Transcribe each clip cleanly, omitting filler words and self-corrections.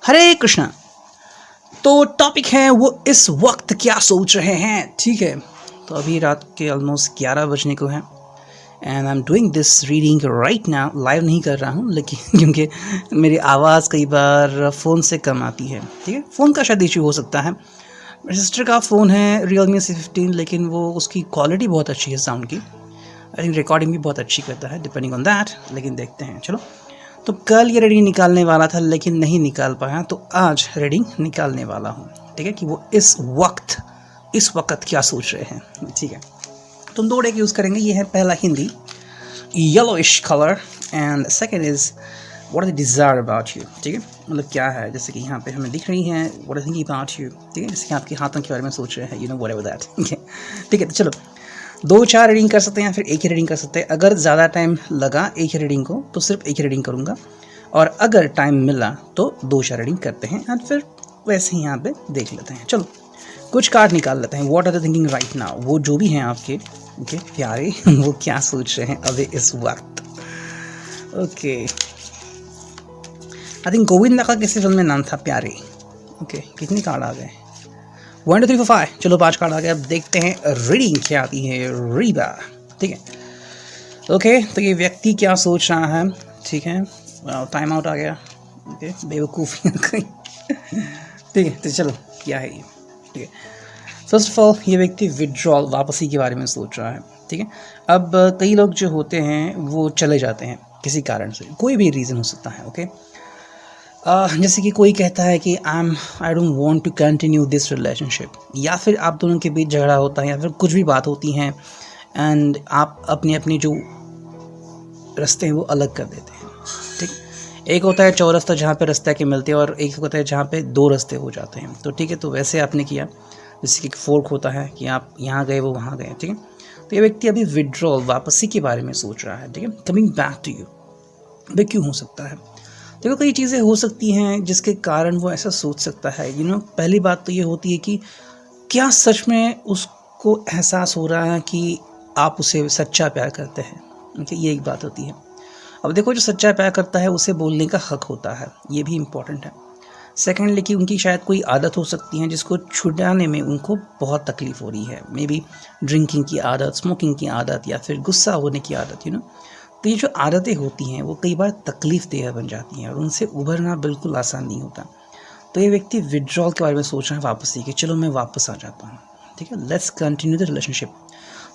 हरे कृष्णा। तो टॉपिक है वो इस वक्त क्या सोच रहे हैं। ठीक है, तो अभी रात के ऑलमोस्ट 11 बजने को है and I am doing this reading right now. Live नहीं कर रहा हूँ लेकिन क्योंकि मेरी आवाज़ कई बार फ़ोन से कम आती है। ठीक है, फ़ोन का शायद इशू हो सकता है। मेरे सिस्टर का फ़ोन है Realme C15, लेकिन वो उसकी क्वालिटी बहुत अच्छी है साउंड की। आई थिंक रिकॉर्डिंग भी बहुत अच्छी करता है डिपेंडिंग ऑन दैट। लेकिन देखते हैं, चलो। तो कल ये रीडिंग निकालने वाला था लेकिन नहीं निकाल पाया, तो आज रीडिंग निकालने वाला हूँ। ठीक है, कि वो इस वक्त क्या सोच रहे हैं। ठीक है, तो हम 2 डेक यूज़ करेंगे। ये है पहला Hindi, yellowish colour, and second is what are the desire about you. ठीक है, मतलब क्या है, जैसे कि यहाँ पे हमें दिख रही हैं what are thinking about you. ठीक है, जैसे कि आपके हाथों के बारे में सोच रहे हैं, यू नो व्हाटएवर दैट। ठीक है, तो चलो 2-4 रीडिंग कर सकते हैं या फिर एक ही रीडिंग कर सकते हैं। अगर ज़्यादा टाइम लगा एक ही रीडिंग को तो सिर्फ एक ही रीडिंग करूँगा, और अगर टाइम मिला तो 2-4 रीडिंग करते हैं एंड फिर वैसे ही यहाँ पे देख लेते हैं। चलो कुछ कार्ड निकाल लेते हैं। What are the thinking right now, वो जो भी हैं आपके ओके प्यारे वो क्या सोच रहे हैं अभी इस वक्त। ओके, आई थिंक गोविंदा का किसी फिल्म में नाम था प्यारे। ओके, कितनी कार्ड आ गए? 1 2 3 4 5। चलो 5 कार्ड आ गए। अब देखते हैं रीडिंग क्या आती है। रीबा। ठीक है, ओके, तो ये व्यक्ति क्या सोच रहा है। ठीक है, टाइम आउट आ गया। ओके, बेवकूफ़ी ठीक है, तो चलो क्या है ये। ठीक है, फर्स्ट ऑफ ऑल ये व्यक्ति विड्रॉल, वापसी के बारे में सोच रहा है। ठीक है, अब कई लोग जो होते हैं वो चले जाते हैं किसी कारण से, कोई भी रीज़न हो सकता है। ओके, जैसे कि कोई कहता है कि I don't want to continue this relationship, या फिर आप दोनों के बीच झगड़ा होता है या फिर कुछ भी बात होती हैं एंड आप अपने अपने जो रास्ते हैं वो अलग कर देते हैं। ठीक, एक होता है चौरस्ता जहाँ पे रास्ते के मिलते हैं, और एक होता है जहाँ पे 2 रास्ते हो जाते हैं। तो ठीक है, तो वैसे आपने किया, जैसे कि फोर्क होता है कि आप यहाँ गए वो वहाँ गए। ठीक है, तो ये व्यक्ति अभी विड्रॉल, वापसी के बारे में सोच रहा है। ठीक है, कमिंग बैक टू यू। वे क्यों हो सकता है? देखो, कई चीज़ें हो सकती हैं जिसके कारण वो ऐसा सोच सकता है। पहली बात तो ये होती है कि क्या सच में उसको एहसास हो रहा है कि आप उसे सच्चा प्यार करते हैं। ओके, ये एक बात होती है। अब देखो, जो सच्चा प्यार करता है उसे बोलने का हक होता है, ये भी इम्पॉर्टेंट है। सेकेंडली कि उनकी शायद कोई आदत हो सकती है जिसको छुड़ाने में उनको बहुत तकलीफ़ हो रही है। मे बी ड्रिंकिंग की आदत, स्मोकिंग की आदत, या फिर गुस्सा होने की आदत। तो ये जो आदतें होती हैं वो कई बार तकलीफ़ देह बन जाती हैं और उनसे उभरना बिल्कुल आसान नहीं होता। तो ये व्यक्ति विड्रॉल के बारे में सोच रहा है, वापसी की, चलो मैं वापस आ जाता हूँ। ठीक है, लेट्स कंटिन्यू द रिलेशनशिप।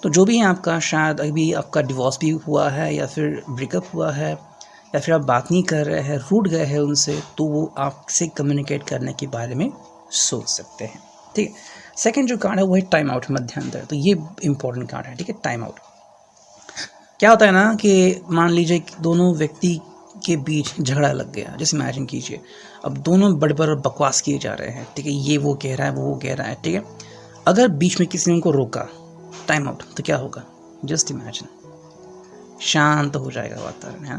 तो जो भी है आपका, शायद अभी आपका डिवोर्स भी हुआ है या फिर ब्रेकअप हुआ है, या फिर आप बात नहीं कर रहे हैं, रूठ गए हैं उनसे, तो वो आपसे कम्युनिकेट करने के बारे में सोच सकते हैं। ठीक है, सेकंड जो कार्ड है वो है टाइम आउट, मध्यांतर। तो ये इंपॉर्टेंट कार्ड है। ठीक है, टाइम आउट क्या होता है ना कि मान लीजिए दोनों व्यक्ति के बीच झगड़ा लग गया। जैसे इमेजिन कीजिए, अब दोनों बड़े बड़े बकवास किए जा रहे हैं। ठीक है, ये वो कह रहा है, वो कह रहा है। ठीक है, अगर बीच में किसी ने उनको रोका, टाइम आउट, तो क्या होगा? जस्ट इमेजिन, शांत हो जाएगा वातावरण। है,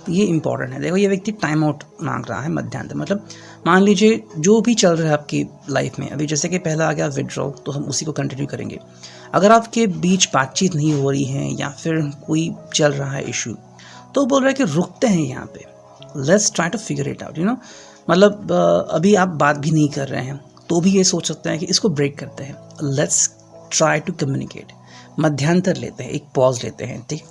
तो ये इंपॉर्टेंट है। देखो, ये व्यक्ति टाइम आउट मांग रहा है, मध्यांतर। मतलब मान लीजिए जो भी चल रहा है आपकी लाइफ में, अभी जैसे कि पहला आ गया विड्रॉल, तो हम उसी को कंटिन्यू करेंगे। अगर आपके बीच बातचीत नहीं हो रही है या फिर कोई चल रहा है इशू, तो बोल रहा है कि रुकते हैं यहाँ पे, let's try to figure it out. मतलब अभी आप बात भी नहीं कर रहे हैं तो भी ये सोच सकते हैं कि इसको ब्रेक करते हैं, लेट्स ट्राई टू कम्युनिकेट, मध्यांतर लेते हैं, एक पॉज लेते हैं। ठीक,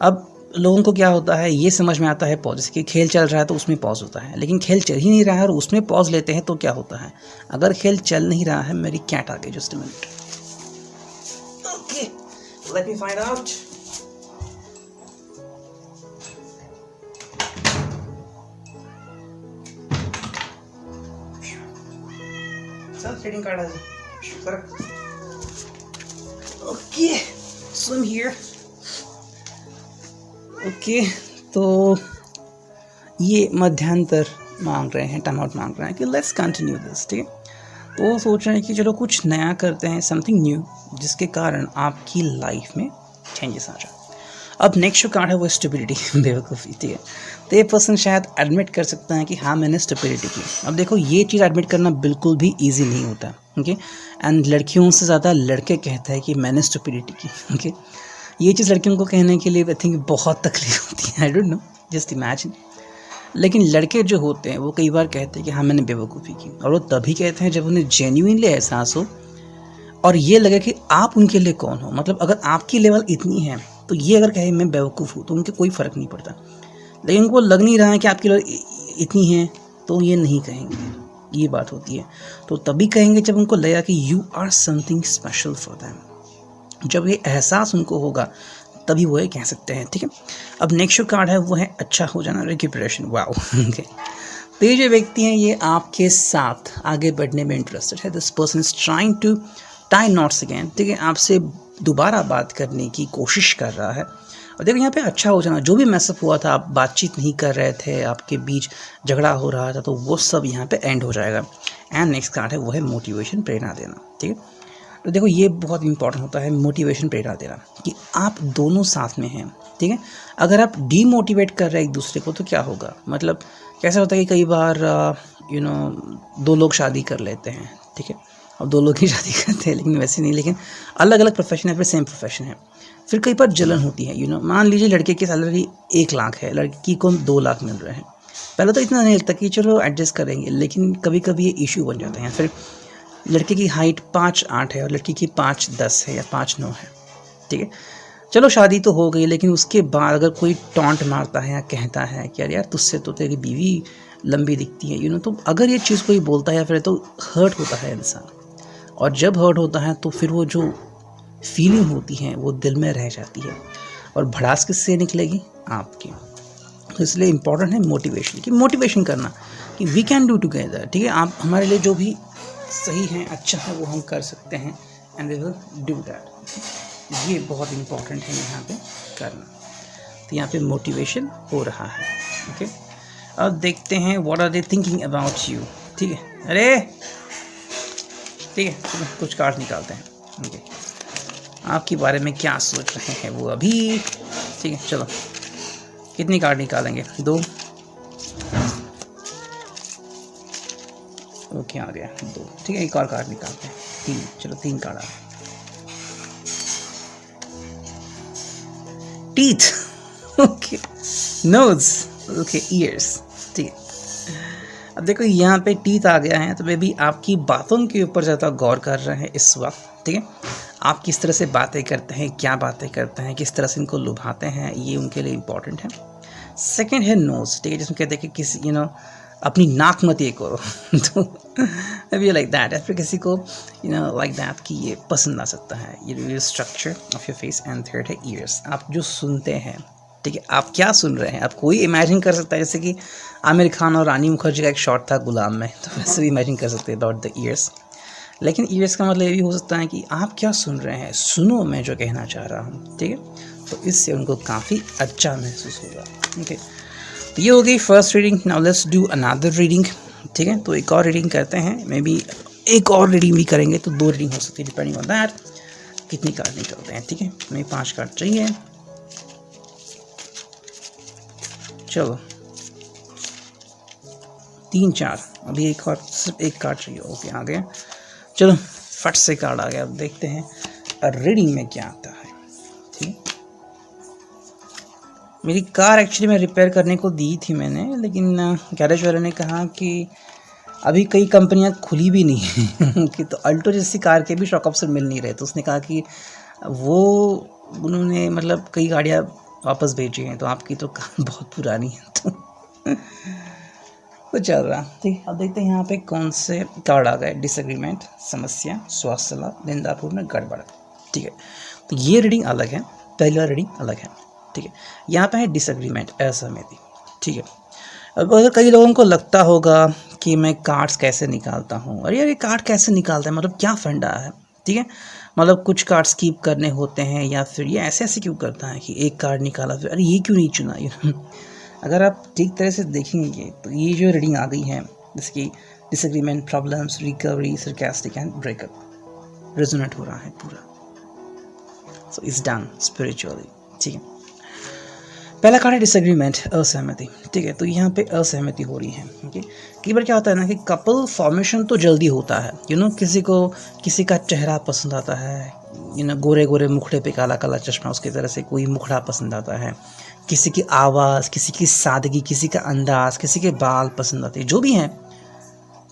अब लोगों को क्या होता है, ये समझ में आता है पॉज कि खेल चल रहा है तो उसमें पॉज होता है, लेकिन खेल चल ही नहीं रहा है और उसमें पॉज लेते हैं तो क्या होता है? अगर खेल चल नहीं रहा है, मेरी कैट आ गई, just a minute. Okay, let me find out. Sir trading card है sir. Okay, so I am here. Okay, तो ये मध्यांतर मांग रहे हैं, टाइम आउट मांग रहे हैं कि लेट्स कंटिन्यू दिस। ठीक है, तो वो सोच रहे हैं कि चलो कुछ नया करते हैं, समथिंग न्यू, जिसके कारण आपकी लाइफ में चेंजेस आ जाए। अब नेक्स्ट जो कार्ड है वो स्टेबिलिटी, बेवकूफ़ी। ठीक है, तो ये पर्सन शायद एडमिट कर सकता है कि हाँ, मैंने स्टेबिलिटी की। अब देखो, ये चीज़ एडमिट करना बिल्कुल भी ईजी नहीं होता। ओके, एंड लड़कियों से ज़्यादा लड़के कहते हैं कि मैंने स्टेबिलिटी की। ओके, ये चीज़ लड़कियों को कहने के लिए आई थिंक बहुत तकलीफ होती है। I don't know, just imagine. लेकिन लड़के जो होते हैं वो कई बार कहते हैं कि हाँ मैंने बेवकूफ़ी की, और वो तभी कहते हैं जब उन्हें जेन्युइनली एहसास हो और ये लगे कि आप उनके लिए कौन हो। मतलब अगर आपकी लेवल इतनी है तो ये अगर कहे मैं बेवकूफ़ हूँ तो उनके कोई फ़र्क नहीं पड़ता, लेकिन उनको लग नहीं रहा है कि आपकी लेवल इतनी है तो ये नहीं कहेंगे। ये बात होती है। तो तभी कहेंगे जब उनको लगेगा कि you are something special for them. जब ये एहसास उनको होगा तभी वो ये कह सकते हैं। ठीक है, अब नेक्स्ट जो कार्ड है वो है अच्छा हो जाना, रिक्यूपरेशन। वाओ ओके, तो ये जो व्यक्ति हैं ये आपके साथ आगे बढ़ने में इंटरेस्टेड है। This person is trying to tie knots again. ठीक है, आपसे दोबारा बात करने की कोशिश कर रहा है। और देखो यहाँ पे अच्छा हो जाना, जो भी मैसअप हुआ था, आप बातचीत नहीं कर रहे थे, आपके बीच झगड़ा हो रहा था, तो वो सब यहाँ पे एंड हो जाएगा। एंड नेक्स्ट कार्ड है वो है मोटिवेशन, प्रेरणा देना। ठीक है, तो देखो ये बहुत इंपॉर्टेंट होता है मोटिवेशन, प्रेरणा देना, कि आप दोनों साथ में हैं। ठीक है, अगर आप डीमोटिवेट कर रहे हैं एक दूसरे को तो क्या होगा। मतलब कैसा होता है कि कई बार दो लोग शादी कर लेते हैं। ठीक है, अब दो लोग ही शादी करते हैं, लेकिन वैसे नहीं, लेकिन अलग अलग प्रोफेशन है, फिर सेम प्रोफेशन है, फिर कई बार जलन होती है। मान लीजिए लड़के की सैलरी 1 लाख है, लड़की को 2 लाख मिल रहे हैं। पहले तो इतना नहीं लगता कि चलो एडजस्ट करेंगे, लेकिन कभी कभी ये इशू बन जाता है। फिर लड़के की हाइट 5'8" है और लड़की की 5'10" है या 5'9" है। ठीक है, चलो शादी तो हो गई, लेकिन उसके बाद अगर कोई टॉन्ट मारता है या कहता है कि यार तुझसे तो तेरी बीवी लंबी दिखती है, तो अगर ये चीज़ कोई बोलता है फिर तो हर्ट होता है इंसान। और जब हर्ट होता है तो फिर वो जो फीलिंग होती है वो दिल में रह जाती है, और भड़ास किससे निकलेगी, आपकी। तो इसलिए इम्पॉर्टेंट है मोटिवेशन, कि मोटिवेशन करना कि वी कैन डू टुगेदर। ठीक है, आप हमारे लिए जो भी सही है, अच्छा है, वो हम कर सकते हैं, and we will do that. ये बहुत इम्पॉर्टेंट है यहाँ पे करना। तो यहाँ पे मोटिवेशन हो रहा है। ओके, अब देखते हैं what are they thinking about you. ठीक है, अरे ठीक है, तो कुछ कार्ड निकालते हैं। ओके, आपके बारे में क्या सोच रहे हैं वो अभी। ठीक है, चलो कितनी कार्ड निकालेंगे, 2। ओके, आ गया 2। ठीक है, एक और कार्ड निकालते हैं, 3। चलो 3 कार्ड आ गए। Teeth, okay, nose, okay, ears. ठीक है, अब देखो यहाँ पे टीथ आ गया है, तो मे भी आपकी बातों के ऊपर ज़्यादा गौर कर रहे हैं इस वक्त। ठीक है, आप किस तरह से बातें करते हैं, क्या बातें करते हैं, किस तरह से इनको लुभाते हैं, ये उनके लिए इम्पॉर्टेंट है। सेकंड है नोज। ठीक है, जिसमें कहते हैं कि किसी अपनी नाक मत ये करो तो अभी लाइक दैट, या फिर किसी को लाइक दैट कि ये पसंद आ सकता है, ये structure of your face. And third है ईयर्स, आप जो सुनते हैं। ठीक है, आप क्या सुन रहे हैं, आप कोई इमेजिन कर सकता है, जैसे कि आमिर खान और रानी मुखर्जी का एक शॉट था गुलाम में, तो वैसे भी इमेजिन कर सकते हैं अबाउट द ईयर्स। लेकिन ईयर्स का मतलब ये भी हो सकता है कि आप क्या सुन रहे हैं, सुनो मैं जो कहना चाह रहा हूँ। ठीक है, तो इससे उनको काफ़ी अच्छा महसूस होगा। ओके, तो ये हो गई first reading. Now let's do another reading. ठीक है, तो एक और रीडिंग करते हैं, मे बी एक और रीडिंग भी करेंगे, तो 2 रीडिंग हो सकती है, डिपेंडिंग ऑन दैट कितनी कार्ड निकलते हैं। ठीक है, हमें 5 कार्ड चाहिए। चलो 3 4, अभी एक और सिर्फ एक कार्ड चाहिए। ओके, आ गया, चलो फट से कार्ड आ गया। अब देखते हैं रीडिंग में क्या आता है। ठीक, मेरी कार एक्चुअली मैं रिपेयर करने को दी थी मैंने, लेकिन गैरेज वाले ने कहा कि अभी कई कंपनियां खुली भी नहीं हैं कि तो अल्टो जैसी कार के भी शॉक अब्सर मिल नहीं रहे, तो उसने कहा कि वो उन्होंने मतलब कई गाड़ियां वापस भेजी हैं, तो आपकी तो कार बहुत पुरानी है तो चल रहा। ठीक, अब देखते हैं यहाँ पे कौन से कार्ड आ गए। डिसएग्रीमेंट, समस्या, स्वास्थ्य लाभ, निंदापूर्ण, गड़बड़। ठीक है, तो ये रीडिंग अलग है, पहला रीडिंग अलग है। ठीक है, यहाँ पे है डिसएग्रीमेंट, असहमति। ठीक है, अब अगर कई लोगों को लगता होगा कि मैं कार्ड्स कैसे निकालता हूँ, अरे यार ये कार्ड कैसे निकालता है, मतलब क्या फंडा है। ठीक है, मतलब कुछ कार्ड स्कीप करने होते हैं, या फिर ये ऐसे ऐसे क्यों करता है कि एक कार्ड निकाला फिर अरे ये क्यों नहीं चुना। अगर आप ठीक तरह से देखेंगे तो ये जो रीडिंग आ गई है, जिसकी disagreement, problems, recovery, sarcastic and breakup, resonate हो रहा है पूरा। So it's done spiritually. ठीक है, पहला कार्ड है डिसएग्रीमेंट, असहमति। ठीक है, तो यहाँ पे असहमति हो रही है। ओके, कई बार क्या होता है ना कि कपल फॉर्मेशन तो जल्दी होता है। किसी को किसी का चेहरा पसंद आता है, गोरे गोरे मुखड़े पे काला काला चश्मा, उसकी तरह से कोई मुखड़ा पसंद आता है। किसी की आवाज़, किसी की सादगी, किसी का अंदाज, किसी के बाल पसंद आते हैं, जो भी हैं,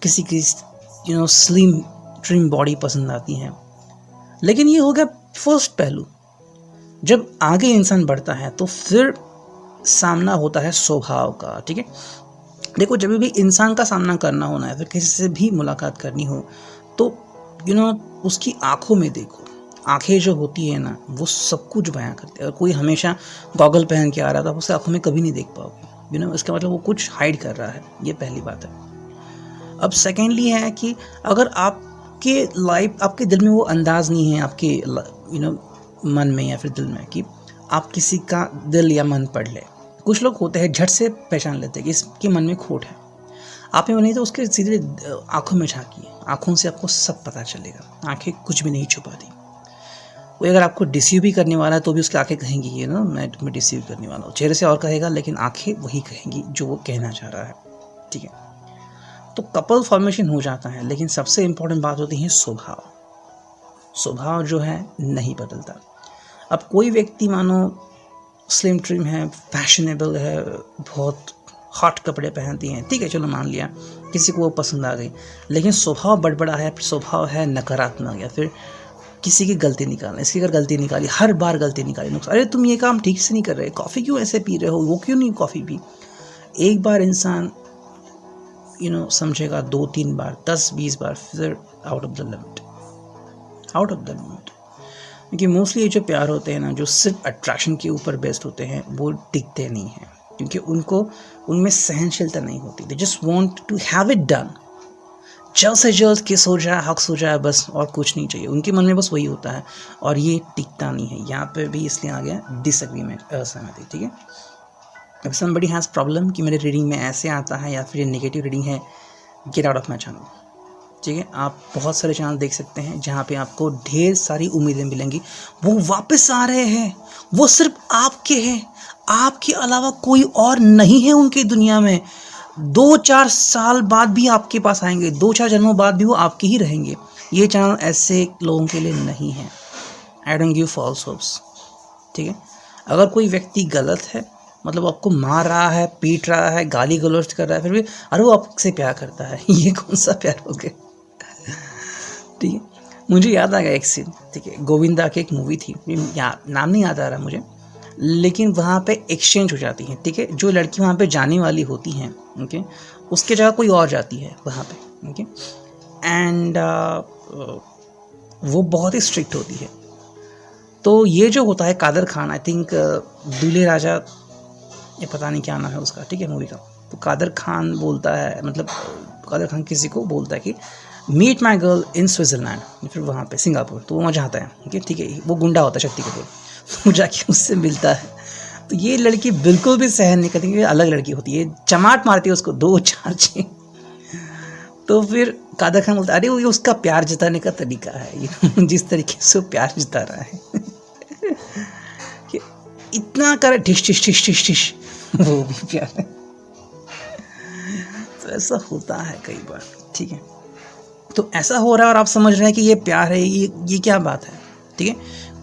किसी की स्लिम ट्रिम बॉडी पसंद आती है। लेकिन ये हो गया फर्स्ट पहलू। जब आगे इंसान बढ़ता है तो फिर सामना होता है स्वभाव का। ठीक है, देखो जब भी इंसान का सामना करना होना है, फिर किसी से भी मुलाकात करनी हो तो उसकी आंखों में देखो। आंखें जो होती है ना, वो सब कुछ बयां करती है। अगर कोई हमेशा गॉगल पहन के आ रहा था, उससे आंखों में कभी नहीं देख पाओगे। इसका मतलब वो कुछ हाइड कर रहा है। ये पहली बात है। अब सेकेंडली है कि अगर आपके दिल में वो अंदाज नहीं है, आपके मन में या फिर दिल में, कि आप किसी का दिल या मन पढ़ ले। कुछ लोग होते हैं झट से पहचान लेते हैं कि इसके मन में खोट है। आप में नहीं तो उसके सीधे आंखों में झांकिए, आंखों से आपको सब पता चलेगा। आंखें कुछ भी नहीं छुपाती। वो अगर आपको डिसीव भी करने वाला है तो भी उसकी आंखें कहेंगी मैं तुम्हें डिसीव करने वाला हूँ। चेहरे से और कहेगा, लेकिन आंखें वही कहेंगी जो वो कहना चाह रहा है। ठीक है, तो कपल फॉर्मेशन हो जाता है, लेकिन सबसे इम्पोर्टेंट बात होती है स्वभाव। स्वभाव जो है नहीं बदलता। अब कोई व्यक्ति मानो स्लिम ट्रिम है, फैशनेबल है, बहुत हॉट कपड़े पहनती हैं, ठीक है, चलो मान लिया, किसी को वो पसंद आ गई, लेकिन स्वभाव बड़बड़ा है, स्वभाव है नकारात्मक, या फिर किसी की गलती निकालना। इसकी अगर गलती निकाली, हर बार गलती निकाली, नुकसान, अरे तुम ये काम ठीक से नहीं कर रहे, कॉफ़ी क्यों ऐसे पी रहे हो, वो क्यों नहीं कॉफ़ी पी। एक बार इंसान समझेगा, 2-3 बार, 10-20 बार, फिर आउट ऑफ द लिमिट। क्योंकि मोस्टली ये जो प्यार होते हैं ना, जो सिर्फ अट्रैक्शन के ऊपर बेस्ड होते हैं, वो टिकते नहीं हैं, क्योंकि उनमें सहनशीलता नहीं होती। They just want to have it done, जल्द से जल्द किस हो जाए, हक्स हो जाए, बस, और कुछ नहीं चाहिए। उनके मन में बस वही होता है, और ये टिकता नहीं है। यहाँ पे भी इसलिए आ गया डिसएग्रीमेंट, असहमति। ठीक है, अब समबडी हैज़ प्रॉब्लम कि मेरे रीडिंग में ऐसे आता है या फिर ये नेगेटिव रीडिंग है, get out of my channel. ठीक है, आप बहुत सारे चैनल देख सकते हैं जहाँ पे आपको ढेर सारी उम्मीदें मिलेंगी। वो वापस आ रहे हैं, वो सिर्फ आपके हैं, आपके अलावा कोई और नहीं है उनकी दुनिया में। 2-4 साल बाद भी आपके पास आएंगे, 2-4 जन्मों बाद भी वो आपके ही रहेंगे। ये चैनल ऐसे लोगों के लिए नहीं है। I don't give false hopes. ठीक है, अगर कोई व्यक्ति गलत है, मतलब आपको मार रहा है, पीट रहा है, गाली गलौज कर रहा है, फिर भी अरे वो आपसे प्यार करता है, ये कौन सा प्यार हो गया। ठीक है, मुझे याद आ गया एक सीन। ठीक है, गोविंदा की एक मूवी थी, नाम नहीं याद आ रहा मुझे, लेकिन वहाँ पे एक्सचेंज हो जाती है। ठीक है, जो लड़की वहाँ पे जाने वाली होती हैं, ओके, उसके जगह कोई और जाती है वहाँ पे। ओके, एंड वो बहुत ही स्ट्रिक्ट होती है। तो ये जो होता है कादर खान, आई थिंक दूल्हे राजा, ये पता नहीं क्या नाम है उसका, ठीक है, मूवी का। तो कादर खान बोलता है, मतलब कादर खान किसी को बोलता है कि meet my girl in Switzerland, फिर वहाँ पे सिंगापुर। तो वो वहाँ जाता है, ठीक है, वो गुंडा होता है शक्ति कपूर, वो जाके उससे मिलता है। तो ये लड़की बिल्कुल भी सहन नहीं करती, अलग लड़की होती है, चमाट मारती है उसको 2-4 छः। तो फिर कादर खान बोलता है, अरे वो ये उसका प्यार जताने का तरीका है, ये जिस तरीके से वो प्यार जता रहा है कि इतना करे ठिश ठिश ठिश ठिश ठिश, वो भी प्यार है। तो ऐसा होता है कई बार। ठीक है, तो ऐसा हो रहा है और आप समझ रहे हैं कि ये प्यार है, ये क्या बात है। ठीक है,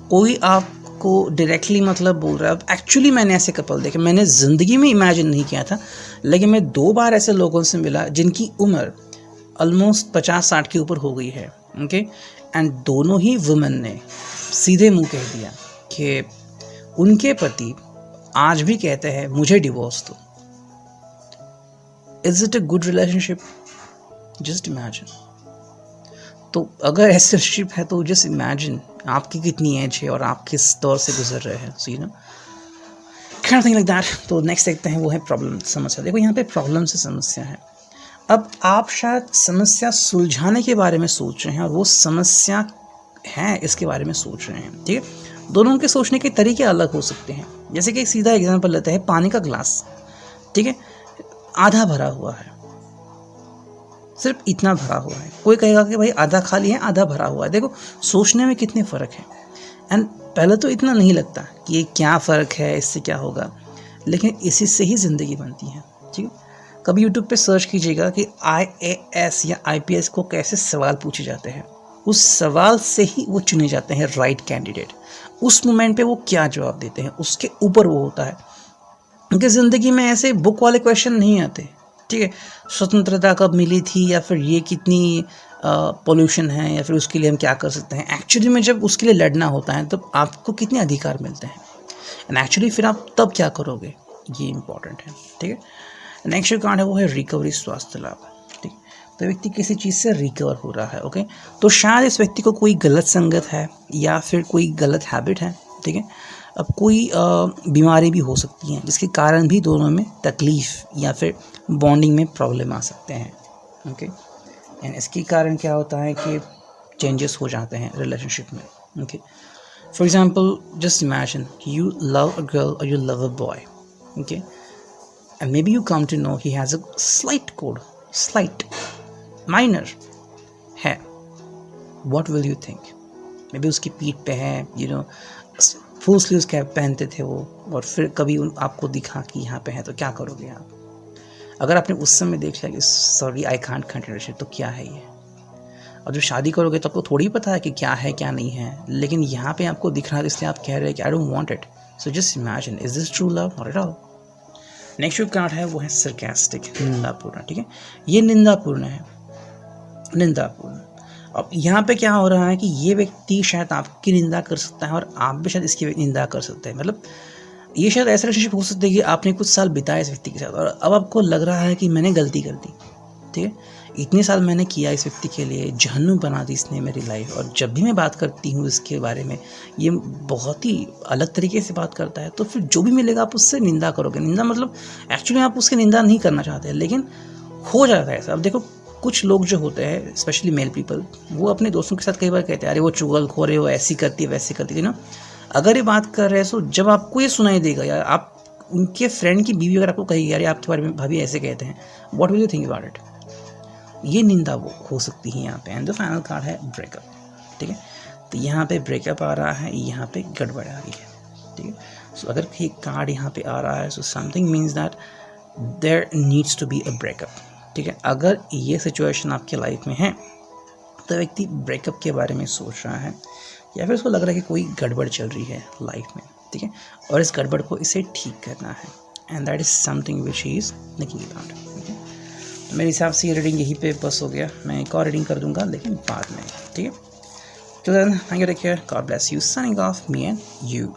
कोई आपको डायरेक्टली मतलब बोल रहा है। अब एक्चुअली मैंने ऐसे कपल देखे, मैंने ज़िंदगी में इमेजिन नहीं किया था, लेकिन मैं 2 बार ऐसे लोगों से मिला जिनकी उम्र ऑलमोस्ट 50-60 के ऊपर हो गई है। ओके, एंड दोनों ही वुमेन ने सीधे मुंह कह दिया कि उनके पति आज भी कहते हैं मुझे डिवोर्स दो। Is it a good relationship? Just imagine. तो अगर ऐसे रिलेशनशिप है तो जस्ट इमेजिन आपकी कितनी एज है और आप किस दौर से गुजर रहे हैं। So you know, kind of thing like that. तो नेक्स्ट देखते हैं, वो है प्रॉब्लम, समस्या। देखो यहाँ पे प्रॉब्लम से समस्या है। अब आप शायद समस्या सुलझाने के बारे में सोच रहे हैं और वो समस्या है इसके बारे में सोच रहे हैं। ठीक है, दोनों के सोचने के तरीके अलग हो सकते हैं। जैसे कि एक सीधा एग्जांपल लेते हैं, पानी का ग्लास, ठीक है, आधा भरा हुआ है, सिर्फ इतना भरा हुआ है। कोई कहेगा कि भाई आधा खाली है, आधा भरा हुआ है। देखो सोचने में कितने फ़र्क है। एंड पहले तो इतना नहीं लगता कि ये क्या फ़र्क है, इससे क्या होगा, लेकिन इसी से ही ज़िंदगी बनती है। ठीक है, कभी यूट्यूब पे सर्च कीजिएगा कि IAS या IPS को कैसे सवाल पूछे जाते हैं। उस सवाल से ही वो चुने जाते हैं राइट कैंडिडेट। उस मोमेंट पे वो क्या जवाब देते हैं उसके ऊपर वो होता है। उनकी ज़िंदगी में ऐसे बुक वाले क्वेश्चन नहीं आते, ठीक है। स्वतंत्रता कब मिली थी, या फिर ये कितनी पोल्यूशन है, या फिर उसके लिए हम क्या कर सकते हैं। एक्चुअली में जब उसके लिए लड़ना होता है तो आपको कितने अधिकार मिलते हैं, एंड एक्चुअली फिर आप तब क्या करोगे, ये इंपॉर्टेंट है, ठीक है। नेक्स्ट जो कार्ड है वो है रिकवरी, स्वास्थ्य लाभ, ठीक है। तो व्यक्ति किसी चीज़ से रिकवर हो रहा है, ओके। तो शायद इस व्यक्ति को कोई गलत संगत है या फिर कोई गलत हैबिट है, ठीक है। अब कोई बीमारी भी हो सकती है जिसके कारण भी दोनों में तकलीफ़ या फिर बॉन्डिंग में प्रॉब्लम आ सकते हैं, ओके। एंड इसके कारण क्या होता है कि चेंजेस हो जाते हैं रिलेशनशिप में, okay. For example just imagine you love a girl और you love a boy, okay, and maybe you come to know he has a slight code, slight minor है, what will you think. Maybe उसकी पीठ पे है, you know, full sleeves cap पहनते थे वो, और फिर कभी आपको दिखा कि यहाँ पे है, तो क्या करोगे आप। अगर आपने उस समय देख लिया कि सॉरी आई कांट कंटिन्यू, तो क्या है ये। और जब शादी करोगे तो आपको थोड़ी पता है कि क्या है क्या नहीं है, लेकिन यहाँ पे आपको दिख रहा है, इसलिए आप कह रहे हैं कि I don't want it. So just imagine, is this true love? Not at all. Next जो कार्ड है वो है सरकास्टिक, निंदापूर्ण, ठीक है। ये निंदापूर्ण है, निंदापूर्ण। अब यहाँ पे क्या हो रहा है कि ये व्यक्ति शायद आपकी निंदा कर सकता है और आप भी शायद इसकी निंदा कर सकते हैं। मतलब ये शायद ऐसा रिलेशनशिप हो सकता है कि आपने कुछ साल बिताए इस व्यक्ति के साथ और अब आपको लग रहा है कि मैंने गलती कर दी, ठीक है। इतने साल मैंने किया इस व्यक्ति के लिए, जहन्नुम बना दी इसने मेरी लाइफ, और जब भी मैं बात करती हूँ इसके बारे में ये बहुत ही अलग तरीके से बात करता है। तो फिर जो भी मिलेगा आप उससे निंदा करोगे। निंदा मतलब एक्चुअली आप उसकी निंदा नहीं करना चाहते, लेकिन हो जाता है ऐसा। अब देखो कुछ लोग जो होते हैं, स्पेशली मेल पीपल, वो अपने दोस्तों के साथ कई बार कहते हैं अरे वो चुगलखोर है, वो ऐसी करती है वैसी करती है ना। अगर ये बात कर रहे हैं तो जब आपको ये सुनाई देगा या आप उनके फ्रेंड की बीवी अगर आपको कहेगी अरे आपके बारे में भाभी ऐसे कहते हैं, what will you think about it. ये निंदा वो हो सकती है यहाँ पे। एंड द फाइनल कार्ड है ब्रेकअप, ठीक है। तो यहाँ पे ब्रेकअप आ रहा है, यहाँ पे गड़बड़ आ रही है, ठीक है। सो अगर ये कार्ड यहाँ पे आ रहा है so something means that there needs to be a breakup, ठीक है। अगर ये सिचुएशन आपके लाइफ में है तो व्यक्ति ब्रेकअप के बारे में सोच रहा है या फिर उसको लग रहा है कि कोई गड़बड़ चल रही है लाइफ में, ठीक है, और इस गड़बड़ को इसे ठीक करना है। And that is something which he is thinking about, ठीक है। तो मेरे हिसाब से ये रीडिंग यहीं पे बस हो गया। मैं एक और रीडिंग कर दूंगा लेकिन बाद में, ठीक है। तो then thank you, take care, God bless you, signing off, me and you.